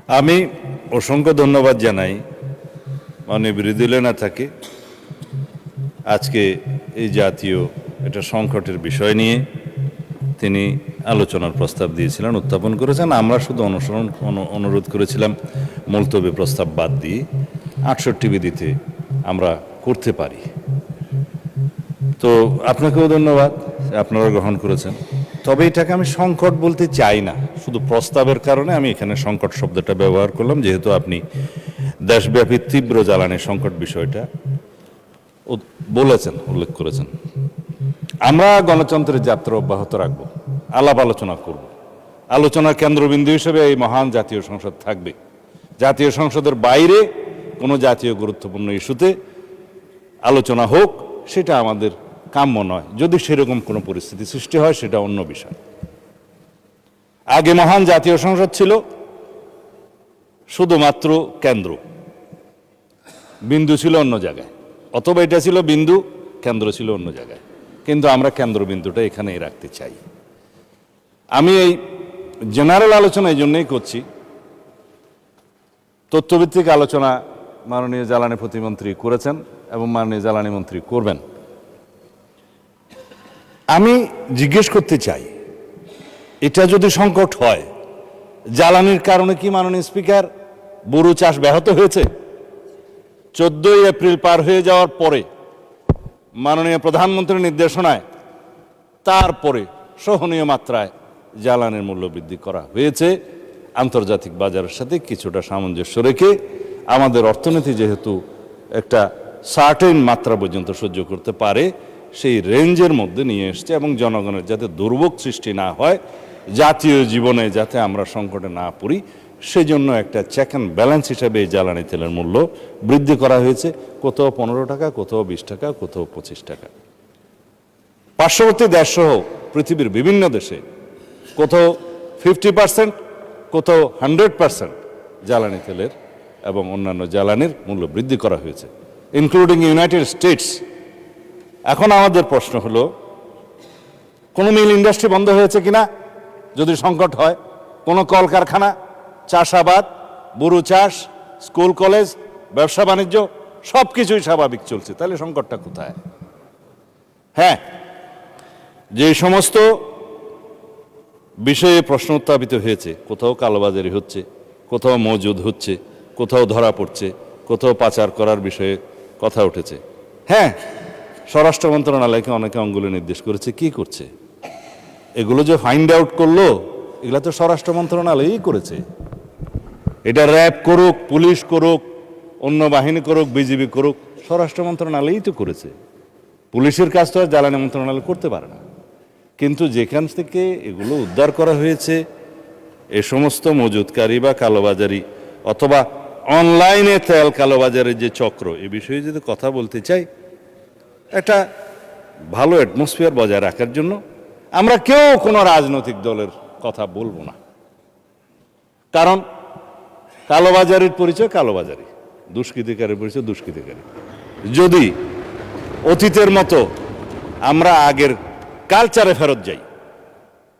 আমি অসংখ্য ধন্যবাদ জানাই মাননীয় বিরোধী নেতাকে আজকে এই জাতীয় এটা সংকটের বিষয় নিয়ে তিনি আলোচনার প্রস্তাব দিয়েছিলেন, উত্থাপন করেছেন। আমরা শুধু অনুরোধ করেছিলাম মুলতবি প্রস্তাব বাদ দিয়ে 68 বিধিতে আমরা করতে পারি। তো আপনাকেও ধন্যবাদ, আপনারা গ্রহণ করেছেন। তবে এটাকে আমি সংকট বলতে চাই না, শুধু প্রস্তাবের কারণে আমি এখানে সংকট শব্দটা ব্যবহার করলাম, যেহেতু আপনি দেশব্যাপী তীব্র জ্বালানি সংকট বিষয়টা বলেছেন, উল্লেখ করেছেন। আমরা গণতন্ত্রের যাত্রা অব্যাহত রাখবো, আলাপ আলোচনা করব। আলোচনার কেন্দ্রবিন্দু হিসেবে এই মহান জাতীয় সংসদ থাকবে। জাতীয় সংসদের বাইরে কোনো জাতীয় গুরুত্বপূর্ণ ইস্যুতে আলোচনা হোক, সেটা আমাদের কাম্য নয়। যদি সেরকম কোনো পরিস্থিতি সৃষ্টি হয় সেটা অন্য বিষয়। আগে মহান জাতীয় সংসদ ছিল শুধুমাত্র কেন্দ্র, বিন্দু ছিল অন্য জায়গায়, অথবা এটা ছিল বিন্দু, কেন্দ্র ছিল অন্য জায়গায়। কিন্তু আমরা কেন্দ্রবিন্দুটা এখানেই রাখতে চাই। আমি এই জেনারেল আলোচনা এই জন্যই করছি, তথ্যভিত্তিক আলোচনা মাননীয় জ্বালানি প্রতিমন্ত্রী করেছেন এবং মাননীয় জ্বালানি মন্ত্রী করবেন। আমি জিজ্ঞেস করতে চাই, এটা যদি সংকট হয়, জ্বালানির কারণে কি মাননীয় স্পিকার বোরো চাষ ব্যাহত হয়েছে? 14 এপ্রিল পার হয়ে যাওয়ার পরে মাননীয় প্রধানমন্ত্রীর নির্দেশনায় তারপরে সহনীয় মাত্রায় জ্বালানির মূল্য বৃদ্ধি করা হয়েছে, আন্তর্জাতিক বাজারের সাথে কিছুটা সামঞ্জস্য রেখে। আমাদের অর্থনীতি যেহেতু একটা সার্টেন মাত্রা পর্যন্ত সহ্য করতে পারে, সেই রেঞ্জের মধ্যে নিয়ে এসছে এবং জনগণের যাতে দুর্ভোগ সৃষ্টি না হয়, জাতীয় জীবনে যাতে আমরা সংকটে না পড়ি, সেজন্য একটা চেক অ্যান্ড ব্যালেন্স হিসাবে এই জ্বালানি তেলের মূল্য বৃদ্ধি করা হয়েছে। কোথাও 15 টাকা, কোথাও 20 টাকা, কোথাও 25 টাকা। পার্শ্ববর্তী দেশসহ পৃথিবীর বিভিন্ন দেশে কোথাও 50%, কোথাও 100% জ্বালানি তেলের এবং অন্যান্য জ্বালানির মূল্য বৃদ্ধি করা হয়েছে, ইনক্লুডিং ইউনাইটেড স্টেটস। এখন আমাদের প্রশ্ন হলো, কোনো মিল ইন্ডাস্ট্রি বন্ধ হয়েছে কিনা যদি সংকট হয়? কোনো কলকারখানা, চাষাবাদ, বোরো চাষ, স্কুল কলেজ, ব্যবসা বাণিজ্য সব কিছুই স্বাভাবিক চলছে, তাহলে সংকটটা কোথায়? হ্যাঁ, যে সমস্ত বিষয়ে প্রশ্ন উত্থাপিত হয়েছে, কোথাও কালোবাজারি হচ্ছে, কোথাও মজুদ হচ্ছে, কোথাও ধরা পড়ছে, কোথাও পাচার করার বিষয়ে কথা উঠেছে। হ্যাঁ, স্বরাষ্ট্র মন্ত্রণালয়কে অনেকে অঙ্গুলি নির্দেশ করেছে, কি করছে? এগুলো যে ফাইন্ড আউট করলো, এগুলো তো স্বরাষ্ট্র মন্ত্রণালয়ই করেছে। এটা র্যাব করুক, পুলিশ করুক, অন্য বাহিনী করুক, বিজিবি করুক, স্বরাষ্ট্র মন্ত্রণালয়ই তো করেছে। পুলিশের কাজ তো আর জ্বালানি মন্ত্রণালয় করতে পারে না। কিন্তু যেখান থেকে এগুলো উদ্ধার করা হয়েছে, এ সমস্ত মজুদকারী বা কালোবাজারি অথবা অনলাইনে তেল কালোবাজারের যে চক্র, এ বিষয়ে যদি কথা বলতে চাই, একটা ভালো অ্যাটমসফিয়ার বজায় রাখার জন্য আমরা কেউ কোনো রাজনৈতিক দলের কথা বলবো না। কারণ কালোবাজারির পরিচয় কালোবাজারি, দুষ্কৃতিকারীর পরিচয় দুষ্কৃতিকারী। যদি অতীতের মতো আমরা আগের কালচারে ফেরত যাই,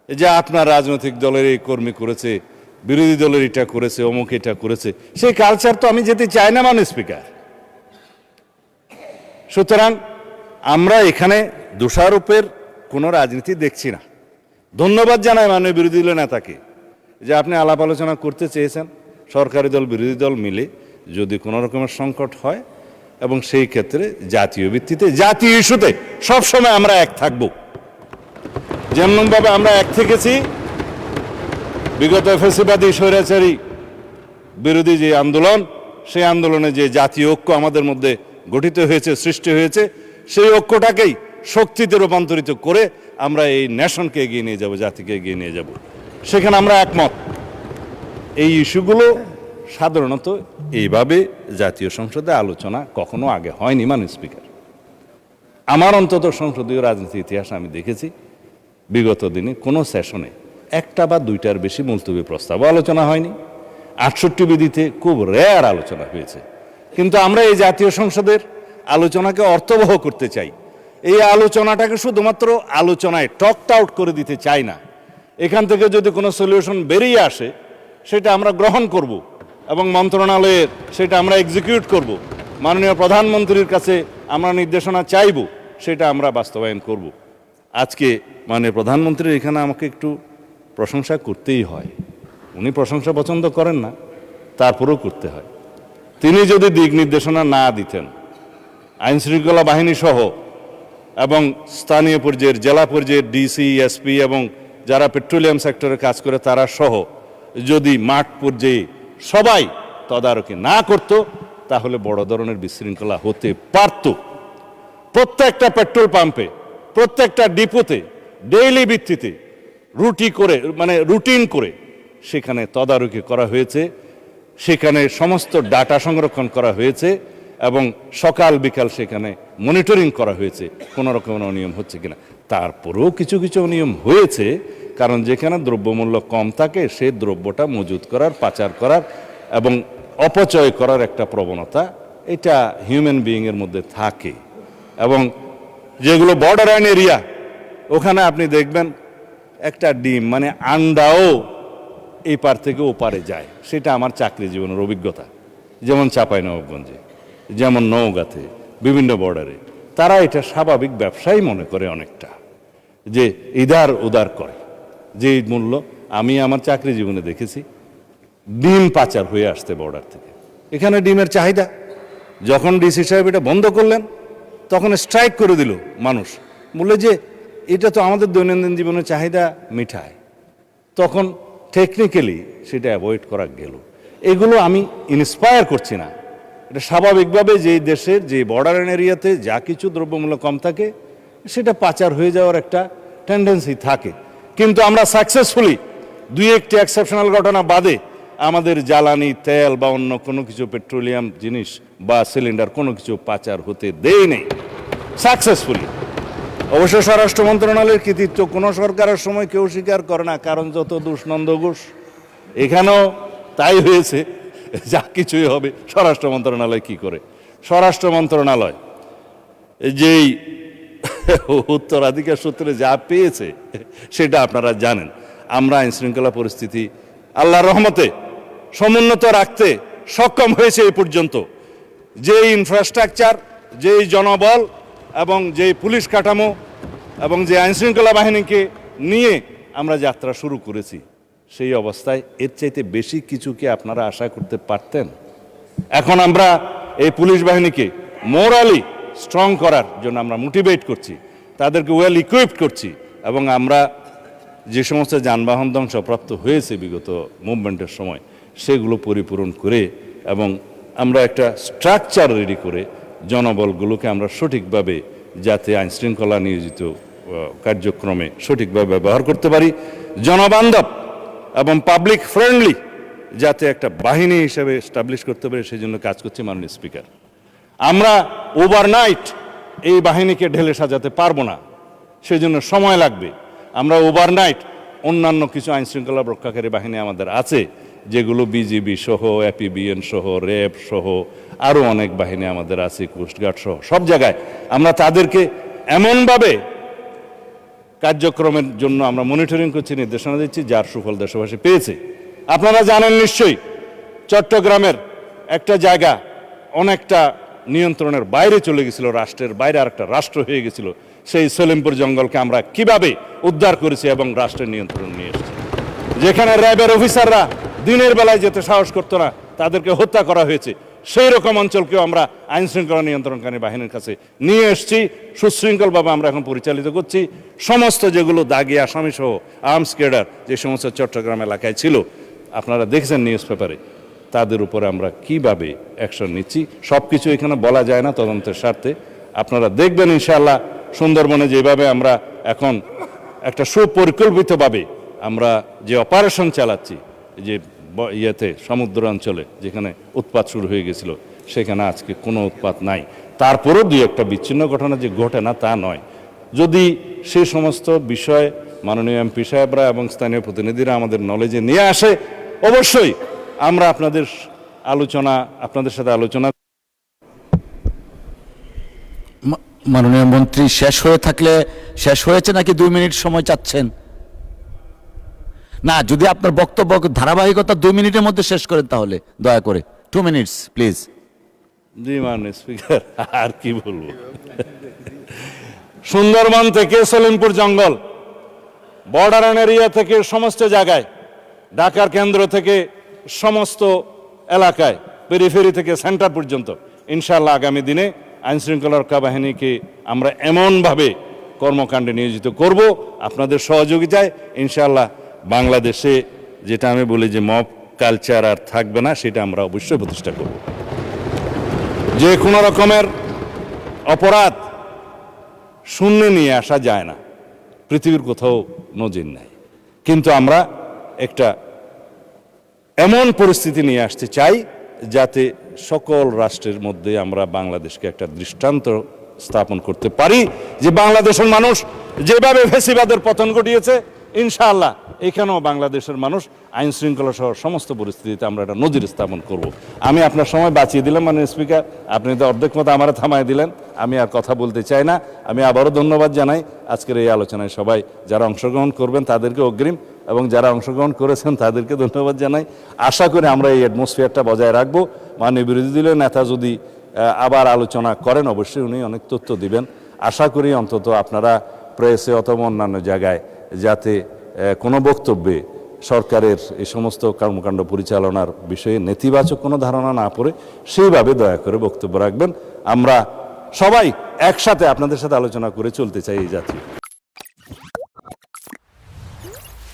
যে আপনার রাজনৈতিক দলের এই কর্মী করেছে, বিরোধী দলের এটা করেছে, অমুক এটা করেছে, সেই কালচার তো আমি যেতে চাই না মাননীয় স্পিকার। সুতরাং আমরা এখানে দোষারোপের কোনো রাজনীতি দেখছি না। ধন্যবাদ জানাই মাননীয় বিরোধী দলের নেতাকে যে আপনি আলাপ আলোচনা করতে চেয়েছেন সরকারি দল বিরোধী দল মিলে, যদি কোনো রকমের সংকট হয়, এবং সেই ক্ষেত্রে জাতীয় ভিত্তিতে জাতীয় ইস্যুতে সবসময় আমরা এক থাকব। যেমনভাবে আমরা এক থেকেছি বিগত ফ্যাসিবাদী স্বৈরাচারী বিরোধী যে আন্দোলন, সেই আন্দোলনে যে জাতীয় ঐক্য আমাদের মধ্যে গঠিত হয়েছে, সৃষ্টি হয়েছে, সেই ঐক্যটাকেই শক্তিতে রূপান্তরিত করে আমরা এই নেশনকে এগিয়ে নিয়ে যাব, জাতিকে এগিয়ে নিয়ে যাব। সেখানে আমরা একমত। এই ইস্যুগুলো সাধারণত এইভাবে জাতীয় সংসদে আলোচনা কখনো আগে হয়নি মাননীয় স্পিকার। আমার অন্তত সংসদীয় রাজনীতির ইতিহাসে আমি দেখেছি বিগত দিনে কোনো সেশনে একটা বা দুইটার বেশি মুলতবি প্রস্তাবও আলোচনা হয়নি। 68 বিধিতে খুব রেয়ার আলোচনা হয়েছে। কিন্তু আমরা এই জাতীয় সংসদের আলোচনাকে অর্থবহ করতে চাই। এই আলোচনাটাকে শুধুমাত্র আলোচনায় টকড আউট করে দিতে চাই না। এখান থেকে যদি কোনো সলিউশন বেরিয়ে আসে, সেটা আমরা গ্রহণ করব। এবং মন্ত্রণালয়ের সেটা আমরা এক্সিকিউট করব। মাননীয় প্রধানমন্ত্রীর কাছে আমরা নির্দেশনা চাইব, সেটা আমরা বাস্তবায়ন করব। আজকে মাননীয় প্রধানমন্ত্রীর এখানে আমাকে একটু প্রশংসা করতেই হয়। উনি প্রশংসা পছন্দ করেন না, তারপরেও করতে হয়। তিনি যদি দিক নির্দেশনা না দিতেন, আইনশৃঙ্খলা বাহিনী সহ এবং স্থানীয় পর্যায়ের জেলা পর্যায়ের ডিসি, এসপি এবং যারা পেট্রোলিয়াম সেক্টরে কাজ করে তারা সহ যদি মাঠ পর্যায়ে সবাই তদারকি না করত, তাহলে বড় ধরনের বিশৃঙ্খলা হতে পারত। প্রত্যেকটা পেট্রোল পাম্পে, প্রত্যেকটা ডিপোতে ডেইলি ভিত্তিতে রুটিন করে সেখানে তদারকি করা হয়েছে, সেখানে সমস্ত ডাটা সংরক্ষণ করা হয়েছে এবং সকাল বিকাল সেখানে মনিটরিং করা হয়েছে কোনো রকম অনিয়ম হচ্ছে কিনা। তারপরেও কিছু কিছু অনিয়ম হয়েছে, কারণ যেখানে দ্রব্যমূল্য কম থাকে সেই দ্রব্যটা মজুত করার, পাচার করার এবং অপচয় করার একটা প্রবণতা এটা হিউম্যান বিইংয়ের মধ্যে থাকে। এবং যেগুলো বর্ডার লাইন এরিয়া, ওখানে আপনি দেখবেন একটা ডিম আন্ডাও এই পার থেকে ও পারে যায়। সেটা আমার চাকরি জীবনের অভিজ্ঞতা। যেমন চাঁপাইনবাবগঞ্জে, যেমন নওগাঁতে, বিভিন্ন বর্ডারে তারা এটা স্বাভাবিক ব্যবসাই মনে করে অনেকটা, যে ইদার উদার করে যে মূল্য। আমি আমার চাকরি জীবনে দেখেছি ডিম পাচার হয়ে আসতে বর্ডার থেকে। এখানে ডিমের চাহিদা, যখন ডিসি সাহেব এটা বন্ধ করলেন তখন স্ট্রাইক করে দিল মানুষ, বললে যে এটা তো আমাদের দৈনন্দিন জীবনের চাহিদা মিঠায়। তখন টেকনিক্যালি সেটা অ্যাভয়েড করা গেল। এগুলো আমি ইন্সপায়ার করছি না, এটা স্বাভাবিকভাবে যে দেশের যে বর্ডার এরিয়াতে যা কিছু দ্রব্যমূল্য কম থাকে সেটা পাচার হয়ে যাওয়ার একটা টেন্ডেন্সি থাকে। কিন্তু আমরা সাকসেসফুলি দুই একটি এক্সেপশনাল ঘটনা বাদে আমাদের জ্বালানি তেল বা অন্য কোনো কিছু পেট্রোলিয়াম জিনিস বা সিলিন্ডার কোনো কিছু পাচার হতে দেই নেই সাকসেসফুলি। অবশ্য স্বরাষ্ট্র মন্ত্রণালয়ের কৃতিত্ব কোনো সরকারের সময় কেউ স্বীকার করে না, কারণ যত দোষ নন্দ ঘোষ। এখানেও তাই হয়েছে, যা কিছুই হবে স্বরাষ্ট্র মন্ত্রণালয় কি করে। স্বরাষ্ট্র মন্ত্রণালয় যেই উত্তরাধিকার সূত্রে যা পেয়েছে সেটা আপনারা জানেন। আমরা আইনশৃঙ্খলা পরিস্থিতি আল্লাহর রহমতে সমুন্নত রাখতে সক্ষম হয়েছে এই পর্যন্ত। যেই ইনফ্রাস্ট্রাকচার, যেই জনবল এবং যেই পুলিশ কাঠামো এবং যে আইনশৃঙ্খলা বাহিনীকে নিয়ে আমরা যাত্রা শুরু করেছি, সেই অবস্থায় এর চাইতে বেশি কিছু কি আপনারা আশা করতে পারতেন? এখন আমরা এই পুলিশ বাহিনীকে মোরালি স্ট্রং করার জন্য আমরা মোটিভেট করছি, তাদেরকে ওয়েল ইকুইপড করছি এবং আমরা যে সমস্ত যানবাহন ধ্বংসপ্রাপ্ত হয়েছে বিগত মুভমেন্টের সময় সেগুলো পরিপূরণ করে এবং আমরা একটা স্ট্রাকচার রেডি করে জনবলগুলোকে আমরা সঠিকভাবে যাতে আইনশৃঙ্খলা নিয়োজিত কার্যক্রমে সঠিকভাবে ব্যবহার করতে পারি, জনবান্ধব এবং পাবলিক ফ্রেন্ডলি যাতে একটা বাহিনী হিসেবে এস্টাবলিশ করতে পারি, সেই জন্য কাজ করছি মাননীয় স্পিকার। আমরা ওভারনাইট এই বাহিনীকে ঢেলে সাজাতে পারবো না, সেজন্য সময় লাগবে। আমরা ওভারনাইট অন্যান্য কিছু আইনশৃঙ্খলা রক্ষাকারী বাহিনী আমাদের আছে, যেগুলো বিজিবি সহ, এপিবিএন সহ, র্যাব সহ আরও অনেক বাহিনী আমাদের আছে, কোস্টগার্ড সহ সব জায়গায় আমরা তাদেরকে এমনভাবে কার্যক্রমের জন্য আমরা মনিটরিং করছি, নির্দেশনা দিচ্ছি, যার সুফল দেশবাসী পেয়েছে। আপনারা জানেন নিশ্চয়ই চট্টগ্রামের একটা জায়গা অনেকটা নিয়ন্ত্রণের বাইরে চলে গেছিল, রাষ্ট্রের বাইরে আরেকটা রাষ্ট্র হয়ে গেছিল। সেই সলিমপুর জঙ্গলকে আমরা কিভাবে উদ্ধার করেছি এবং রাষ্ট্রের নিয়ন্ত্রণ নিয়ে এসেছি। যেখানে র্যাবের অফিসাররা দিনের বেলায় যেতে সাহস করতো না, তাদেরকে হত্যা করা হয়েছে, সেই রকম অঞ্চলকেও আমরা আইন শৃঙ্খলা নিয়ন্ত্রণকারী বাহিনীর কাছে নিয়ে এসেছি। সুশৃঙ্খলভাবে আমরা এখন পরিচালিত করছি। সমস্ত যেগুলো দাগি আসামি সহ আর্মস ক্যাডার যে সমস্ত চট্টগ্রাম এলাকায় ছিল, আপনারা দেখছেন নিউজ পেপারে, তাদের উপরে আমরা কিভাবে অ্যাকশন নিচ্ছি সব কিছু এখানে বলা যায় না তদন্তের স্বার্থে। আপনারা দেখবেন ইনশাআল্লাহ সুন্দরবনে যেভাবে আমরা এখন একটা সুপরিকল্পিতভাবে আমরা যে অপারেশন চালাচ্ছি, যে ইয়েতে সমুদ্র অঞ্চলে যেখানে উৎপাত শুরু হয়ে গেছিল, সেখানে আজকে কোনো উৎপাত নাই। তারপরেও দুই একটা বিচ্ছিন্ন ঘটনা যে ঘটে না তা নয়। যদি সে সমস্ত বিষয় মাননীয় এমপি সাহেবরা এবং স্থানীয় প্রতিনিধিরা আমাদের নলেজে নিয়ে আসে, অবশ্যই আমরা আপনাদের সাথে আলোচনা। মাননীয় মন্ত্রী, শেষ হয়ে থাকলে শেষ হয়েছে নাকি 2 মিনিট সময় চাচ্ছেন? না, যদি আপনার বক্তব্য ধারাবাহিকতা 2 মিনিটের মধ্যে শেষ করেন তাহলে দয়া করে 2 মিনিটস প্লিজ। জি মাননীয় স্পিকার, আর কি বলবো। সুন্দরবন থেকে সলিমপুর জঙ্গল, বর্ডার এরিয়া থেকে সমস্ত জায়গায়, ঢাকার কেন্দ্র থেকে সমস্ত এলাকায়, পেরিফেরি থেকে সেন্টার পর্যন্ত ইনশাআল্লাহ আগামী দিনে আইন শৃঙ্খলা রক্ষা বাহিনীকে আমরা এমনভাবে কর্মকাণ্ডে নিয়োজিত করব আপনাদের সহযোগিতায়। ইনশাআল্লাহ বাংলাদেশে যেটা আমি বলি যে মব কালচার আর থাকবে না, সেটা আমরা অবশ্যই প্রতিষ্ঠা করব। যে কোনো রকমের অপরাধ শূন্যে নিয়ে আসা যায় না, পৃথিবীর কোথাও নজির নাই, কিন্তু আমরা একটা এমন পরিস্থিতি নিয়ে আসতে চাই যাতে সকল রাষ্ট্রের মধ্যে আমরা বাংলাদেশকে একটা দৃষ্টান্ত স্থাপন করতে পারি যে বাংলাদেশের মানুষ যেভাবে ফ্যাসিবাদের পতন ঘটিয়েছে, ইনশাআল্লাহ এখানেও বাংলাদেশের মানুষ আইন শৃঙ্খলা সহ সমস্ত পরিস্থিতিতে আমরা একটা নজির স্থাপন করব। আমি আপনার সময় বাঁচিয়ে দিলাম মাননীয় স্পিকার, আপনি তো অর্ধেক মতো আমার থামায় দিলেন, আমি আর কথা বলতে চাই না। আমি আবারও ধন্যবাদ জানাই আজকের এই আলোচনায় সবাই যারা অংশগ্রহণ করবেন তাদেরকে অগ্রিম, এবং যারা অংশগ্রহণ করেছেন তাদেরকে ধন্যবাদ জানাই। আশা করি আমরা এই অ্যাটমসফিয়ারটা বজায় রাখবো। মাননীয় বিরোধী দলীয় নেতা যদি আবার আলোচনা করেন, অবশ্যই উনি অনেক তথ্য দিবেন। আশা করি অন্তত আপনারা প্রেসে অথবা অন্যান্য জায়গায় যাতে কোনো বক্তব্যে সরকারের এই সমস্ত কর্মকাণ্ড পরিচালনার বিষয়ে নেতিবাচক কোনো ধারণা না পড়ে সেইভাবে দয়া করে বক্তব্য রাখবেন। আমরা সবাই একসাথে আপনাদের সাথে আলোচনা করে চলতে চাই এই জাতীয়।